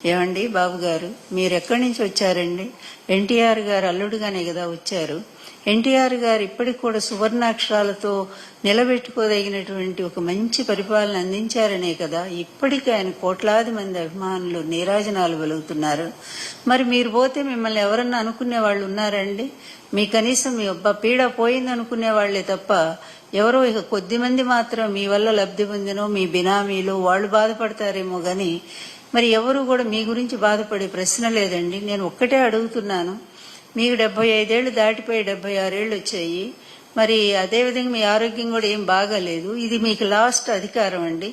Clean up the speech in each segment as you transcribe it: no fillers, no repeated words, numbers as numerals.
ఏమండి బాబు గారు, మీరు ఎక్కడి నుంచి వచ్చారండి? ఎన్టీఆర్ గారు అల్లుడుగానే కదా వచ్చారు. ఎన్టీఆర్ గారు ఇప్పటికి కూడా సువర్ణాక్షరాలతో నిలబెట్టుకోదగినటువంటి ఒక మంచి పరిపాలన అందించారనే కదా ఇప్పటికీ ఆయన కోట్లాది మంది అభిమానులు నీరాజనాలు వెలుగుతున్నారు. మరి మీరు పోతే మిమ్మల్ని ఎవరన్నా అనుకునే వాళ్ళు ఉన్నారండి? మీ కనీసం మీ పీడ పోయింది అనుకునే వాళ్లే తప్ప ఎవరో ఇక కొద్ది మంది మాత్రం మీ వల్ల లబ్ధి పొందినో మీ బినామీలు వాళ్ళు బాధపడతారేమో గాని మరి ఎవరు కూడా మీ గురించి బాధపడే ప్రశ్న లేదండి. నేను ఒక్కటే అడుగుతున్నాను, మీకు 75 ఏళ్లు దాటిపోయి 76 ఏళ్ళు వచ్చాయి. మరి అదేవిధంగా మీ ఆరోగ్యం కూడా ఏం బాగాలేదు. ఇది మీకు లాస్ట్ అధికారం అండి.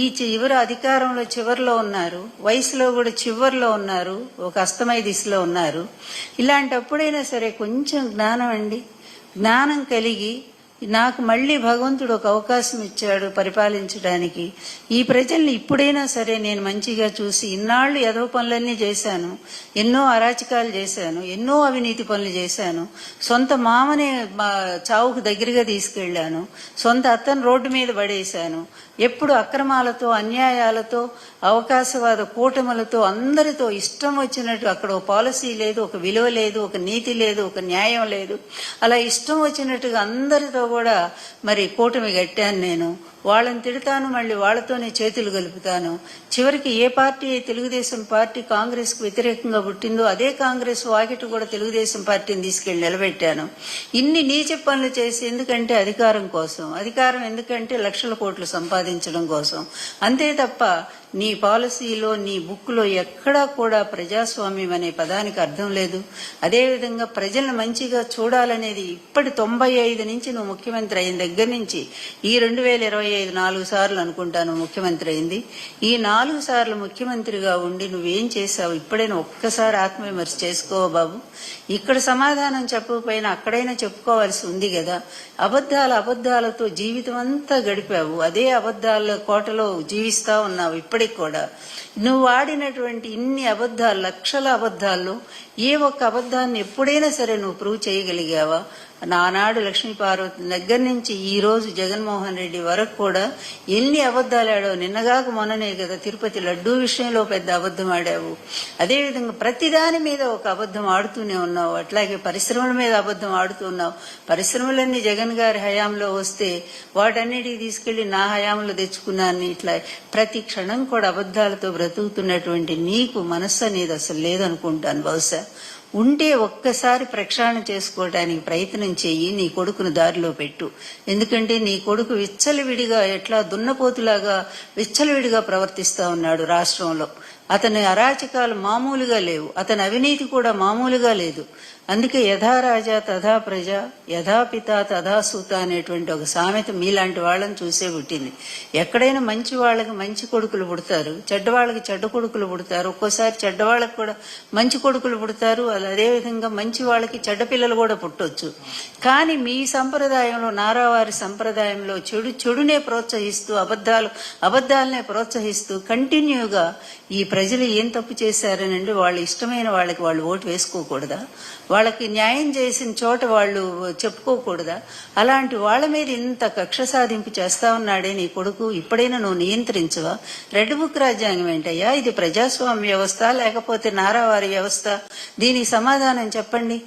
ఈ చివరి అధికారంలో చివరిలో ఉన్నారు, వయసులో కూడా చివరిలో ఉన్నారు, ఒక అస్తమయ దిశలో ఉన్నారు. ఇలాంటప్పుడైనా సరే కొంచెం జ్ఞానం అండి, జ్ఞానం కలిగి నాకు మళ్లీ భగవంతుడు ఒక అవకాశం ఇచ్చాడు పరిపాలించడానికి. ఈ ప్రజల్ని ఇప్పుడైనా సరే నేను మంచిగా చూసి, ఇన్నాళ్లు ఏదో పనులన్నీ చేశాను, ఎన్నో అరాచకాలు చేశాను, ఎన్నో అవినీతి పనులు చేశాను, సొంత మామనే చావుకు దగ్గరగా తీసుకెళ్లాను, సొంత అత్తను రోడ్డు మీద పడేశాను, ఎప్పుడు అక్రమాలతో అన్యాయాలతో అవకాశవాద కూటములతో అందరితో ఇష్టం వచ్చినట్టు అక్కడ ఒక పాలసీ లేదు, ఒక విలువ లేదు, ఒక నీతి లేదు, ఒక న్యాయం లేదు. అలా ఇష్టం వచ్చినట్టుగా అందరితో కూడా మరి కూటమి కట్టాను. నేను వాళ్ళని తిడతాను, మళ్ళీ వాళ్ళతోనే చేతులు కలుపుతాను. చివరికి ఏ పార్టీ తెలుగుదేశం పార్టీ కాంగ్రెస్ కు వ్యతిరేకంగా పుట్టిందో అదే కాంగ్రెస్ వాకిటి కూడా తెలుగుదేశం పార్టీని తీసుకెళ్లి నిలబెట్టాను. ఇన్ని నీచ పనులు చేసి ఎందుకంటే అధికారం కోసం, అధికారం ఎందుకంటే లక్షల కోట్లు సంపాదించడం కోసం, అంతే తప్ప నీ పాలసీలో నీ బుక్లో ఎక్కడా కూడా ప్రజాస్వామ్యం అనే పదానికి అర్థం లేదు. అదేవిధంగా ప్రజలను మంచిగా చూడాలనేది ఇప్పటి 95 నుంచి నువ్వు ముఖ్యమంత్రి అయిన దగ్గర నుంచి ఈ 2025 4 సార్లు అనుకుంటాను ముఖ్యమంత్రి అయింది. ఈ 4 సార్లు ముఖ్యమంత్రిగా ఉండి నువ్వేం చేశావు? ఇప్పుడైనా ఒక్కసారి ఆత్మవిమర్శ చేసుకోవా బాబు? ఇక్కడ సమాధానం చెప్పకపోయినా అక్కడైనా చెప్పుకోవాల్సి ఉంది కదా. అబద్ధాలతో జీవితం అంతా గడిపావు, అదే అబద్ధాల కోటలో జీవిస్తా ఉన్నావు. ఇప్పటికి కూడా నువ్వు ఆడినటువంటి ఇన్ని అబద్ధాలు, లక్షల అబద్ధాల్లో ఏ ఒక్క అబద్ధాన్ని ఎప్పుడైనా సరే నువ్వు ప్రూవ్ చేయగలిగావా? నానాడు లక్ష్మీపార్వతి దగ్గర నుంచి ఈ రోజు జగన్మోహన్ రెడ్డి వరకు కూడా ఎన్ని అబద్ధాలు ఆడావు. నిన్నగాక మొన్ననే కదా తిరుపతి లడ్డూ విషయంలో పెద్ద అబద్ధం ఆడావు. అదేవిధంగా ప్రతిదాని మీద ఒక అబద్ధం ఆడుతూనే ఉన్నావు. అట్లాగే పరిశ్రమల మీద అబద్ధం ఆడుతున్నావు. పరిశ్రమలన్నీ జగన్ గారి హయాంలో వస్తే వాటన్నిటికి తీసుకెళ్లి నా హయాంలో తెచ్చుకున్నాను. ఇట్లా ప్రతి క్షణం కూడా అబద్ధాలతో బ్రతుకుతున్నటువంటి నీకు మనస్సు అనేది అసలు లేదనుకుంటాను. బహుశా ఉంటే ఒక్కసారి ప్రక్షాళన చేసుకోవడానికి ప్రయత్నం చెయ్యి, నీ కొడుకును దారిలో పెట్టు. ఎందుకంటే నీ కొడుకు విచ్చలవిడిగా ఎట్లా దున్నపోతులాగా విచ్చలవిడిగా ప్రవర్తిస్తా ఉన్నాడు రాష్ట్రంలో. అతని అరాచకాలు మామూలుగా లేవు, అతని అవినీతి కూడా మామూలుగా లేదు. అందుకే యథా రాజా తథా ప్రజ, యథా పిత తథా సూత అనేటువంటి ఒక సామెత మీలాంటి వాళ్ళని చూసే పుట్టింది. ఎక్కడైనా మంచి వాళ్ళకి మంచి కొడుకులు పుడతారు, చెడ్డవాళ్ళకి చెడ్డ కొడుకులు పుడతారు, ఒక్కోసారి చెడ్డవాళ్ళకి కూడా మంచి కొడుకులు పుడతారు. అదేవిధంగా మంచి వాళ్ళకి చెడ్డ పిల్లలు కూడా పుట్టొచ్చు. కానీ మీ సంప్రదాయంలో, నారావారి సంప్రదాయంలో చెడునే ప్రోత్సహిస్తూ అబద్ధాలనే ప్రోత్సహిస్తూ కంటిన్యూగా ఈ ప్రజలు ఏం తప్పు చేశారనండి, వాళ్ళు ఇష్టమైన వాళ్ళకి వాళ్ళు ఓటు వేసుకోకూడదా? వాళ్ళకి న్యాయం చేసిన చోట వాళ్ళు చెప్పుకోకూడదా? అలాంటి వాళ్ళ మీద ఇంత కక్ష సాధింపు చేస్తా ఉన్నాడే నీ కొడుకు. ఇప్పుడైనా నువ్వు నియంత్రించవా? రెడ్ బుక్ రాజ్యాంగం ఏంటయ్యా? ఇది ప్రజాస్వామ్య వ్యవస్థ లేకపోతే నారావారి వ్యవస్థ? దీనికి సమాధానం చెప్పండి.